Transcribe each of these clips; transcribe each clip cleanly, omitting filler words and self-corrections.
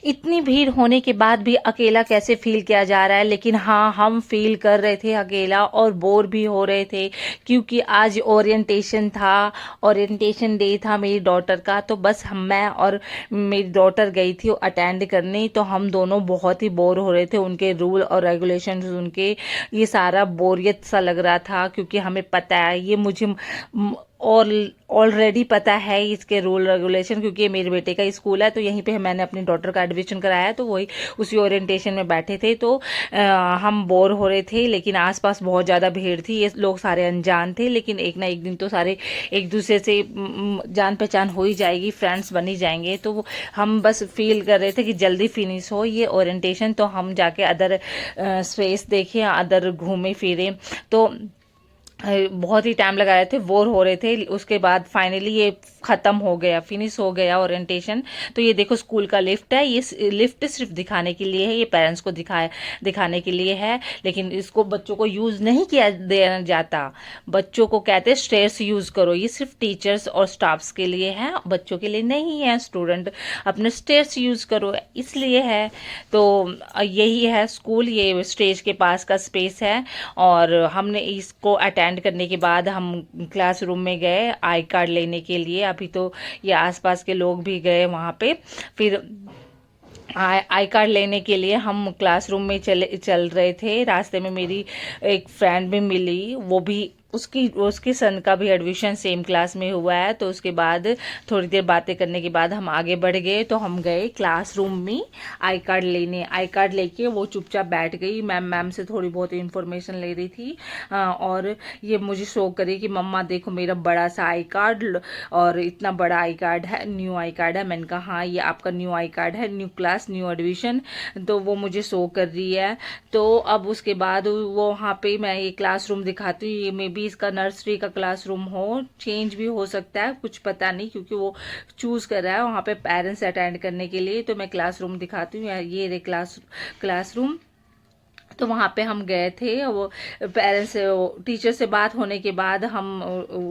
इतनी भीड़ होने के बाद भी अकेला कैसे फील किया जा रहा है, लेकिन हाँ हम फील कर रहे थे अकेला और बोर भी हो रहे थे, क्योंकि आज ओरिएंटेशन था, ओरिएंटेशन डे था मेरी डॉटर का। तो बस मैं और मेरी डॉटर गई थी अटेंड करने, तो हम दोनों बहुत ही बोर हो रहे थे। उनके रूल और रेगुलेशन उनके, ये सारा बोरियत सा लग रहा था, क्योंकि हमें पता है, ये मुझे और ऑलरेडी पता है इसके रूल रेगुलेशन, क्योंकि ये मेरे बेटे का स्कूल है, तो यहीं पे मैंने अपनी डॉटर का एडमिशन कराया है। तो वही उसी ओरिएंटेशन में बैठे थे, तो हम बोर हो रहे थे, लेकिन आसपास बहुत ज़्यादा भीड़ थी। ये लोग सारे अनजान थे, लेकिन एक ना एक दिन तो सारे एक दूसरे से जान पहचान हो ही जाएगी, फ्रेंड्स बन ही जाएंगे। तो हम बस फील कर रहे थे कि जल्दी फिनिश हो ये ओरिएंटेशन, तो हम जाके अदर स्पेस देखें, अदर घूमे फिरे। तो बहुत ही टाइम लगा रहे थे, बोर हो रहे थे। उसके बाद फाइनली ये ख़त्म हो गया, फिनिश हो गया ओरिएंटेशन। तो ये देखो स्कूल का लिफ्ट है, ये लिफ्ट सिर्फ दिखाने के लिए है, ये पेरेंट्स को दिखाने के लिए है, लेकिन इसको बच्चों को यूज़ नहीं किया देना जाता। बच्चों को कहते हैं स्टेयर्स यूज़ करो, ये सिर्फ टीचर्स और स्टाफ्स के लिए है, बच्चों के लिए नहीं है। स्टूडेंट अपने स्टेयर्स यूज़ करो, इसलिए है। तो यही है स्कूल, ये स्टेज के पास का स्पेस है। और हमने इसको अटेंड करने के बाद हम क्लासरूम में गए आई कार्ड लेने के लिए। अभी तो ये आसपास के लोग भी गए वहाँ पे। फिर आई कार्ड लेने के लिए हम क्लासरूम में चल रहे थे। रास्ते में मेरी एक फ्रेंड भी मिली, वो भी उसके सन का भी एडमिशन सेम क्लास में हुआ है। तो उसके बाद थोड़ी देर बातें करने के बाद हम आगे बढ़ गए, तो हम गए क्लासरूम में आई कार्ड लेने। आई कार्ड लेके वो चुपचाप बैठ गई। मैम से थोड़ी बहुत इन्फॉर्मेशन ले रही थी, और ये मुझे शो करी कि मम्मा देखो मेरा बड़ा सा आई कार्ड, और इतना बड़ा आई कार्ड है, न्यू आई कार्ड है। मैंने कहा हाँ ये आपका न्यू आई कार्ड है, न्यू क्लास न्यू एडमिशन। तो वो मुझे शो कर रही है। तो अब उसके बाद वो वहाँ पे मैं ये क्लासरूम दिखाती हूँ, ये मे बी इसका नर्सरी का क्लासरूम हो, चेंज भी हो सकता है, कुछ पता नहीं, क्योंकि वो चूज कर रहा है वहाँ पे पेरेंट्स अटेंड करने के लिए। तो मैं क्लासरूम दिखाती हूँ, ये रे क्लासरूम। तो वहाँ पे हम गए थे, वो पेरेंट्स टीचर से बात होने के बाद हम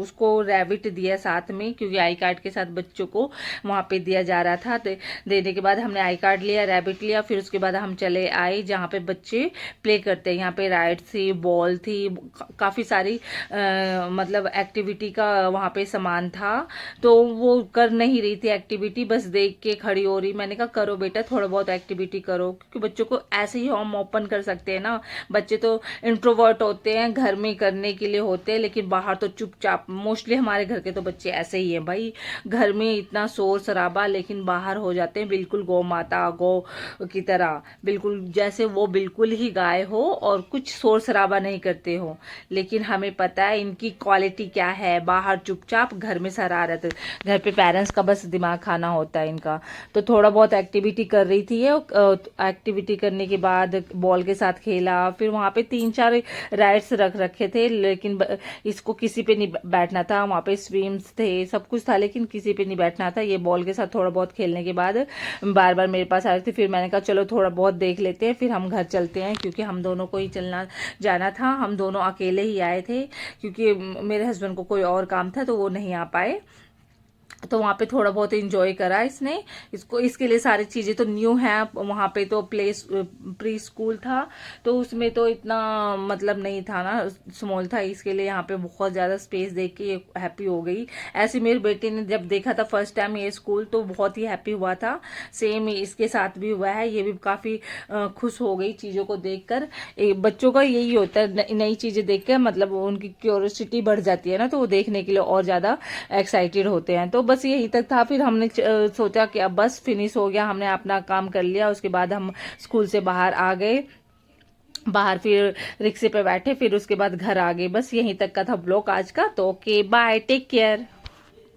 उसको रैबिट दिया साथ में, क्योंकि आई कार्ड के साथ बच्चों को वहाँ पे दिया जा रहा था। तो देने के बाद हमने आई कार्ड लिया, रैबिट लिया। फिर उसके बाद हम चले आए जहाँ पे बच्चे प्ले करते हैं। यहाँ पे राइड थी, बॉल थी, काफ़ी सारी मतलब एक्टिविटी का वहाँ पे सामान था। तो वो कर नहीं रही थी एक्टिविटी, बस देख के खड़ी हो रही। मैंने कहा करो बेटा, थोड़ा बहुत एक्टिविटी करो, क्योंकि बच्चों को ऐसे ही हम ओपन कर सकते हैं ना। बच्चे तो इंट्रोवर्ट होते हैं, घर में करने के लिए होते हैं, लेकिन बाहर तो चुपचाप। मोस्टली हमारे घर के तो बच्चे ऐसे ही हैं भाई, घर में इतना शोर शराबा, लेकिन बाहर हो जाते हैं बिल्कुल गौ माता, गौ की तरह, बिल्कुल जैसे वो बिल्कुल ही गाय हो और कुछ शोर शराबा नहीं करते हो। लेकिन हमें पता है इनकी क्वालिटी क्या है, बाहर चुपचाप, घर में शरारत। घर पे पेरेंट्स का बस दिमाग खाना होता है इनका। तो थोड़ा बहुत एक्टिविटी कर रही थी। एक्टिविटी करने के बाद बॉल के साथ खेला। फिर वहाँ पे 3-4 राइड्स रख रखे थे, लेकिन इसको किसी पे नहीं बैठना था। वहाँ पे स्विम्स थे, सब कुछ था, लेकिन किसी पे नहीं बैठना था। ये बॉल के साथ थोड़ा बहुत खेलने के बाद बार बार मेरे पास आ रही थी। फिर मैंने कहा चलो थोड़ा बहुत देख लेते हैं, फिर हम घर चलते हैं, क्योंकि हम दोनों को ही चलना जाना था। हम दोनों अकेले ही आए थे, क्योंकि मेरे हस्बैंड को कोई और काम था, तो वो नहीं आ पाए। तो वहाँ पे थोड़ा बहुत एंजॉय करा इसने। इसको इसके लिए सारी चीज़ें तो न्यू हैं। वहाँ पे तो प्री स्कूल था, तो उसमें तो इतना मतलब नहीं था ना, स्मॉल था। इसके लिए यहाँ पे बहुत ज़्यादा स्पेस देख के हैप्पी हो गई। ऐसे मेरे बेटे ने जब देखा था फर्स्ट टाइम ये स्कूल, तो बहुत ही हैप्पी हुआ था। सेम इसके साथ भी हुआ है, ये भी काफ़ी खुश हो गई चीज़ों को देखकर। बच्चों का यही होता है, नई चीज़ें देख कर मतलब उनकी क्यूरियोसिटी बढ़ जाती है ना, तो वो देखने के लिए और ज़्यादा एक्साइटेड होते हैं। तो बस यही तक था। फिर हमने सोचा कि अब बस फिनिश हो गया, हमने अपना काम कर लिया। उसके बाद हम स्कूल से बाहर आ गए, बाहर फिर रिक्शे पे बैठे, फिर उसके बाद घर आ गए। बस यहीं तक का था ब्लॉग आज का। तो ओके बाय, टेक केयर।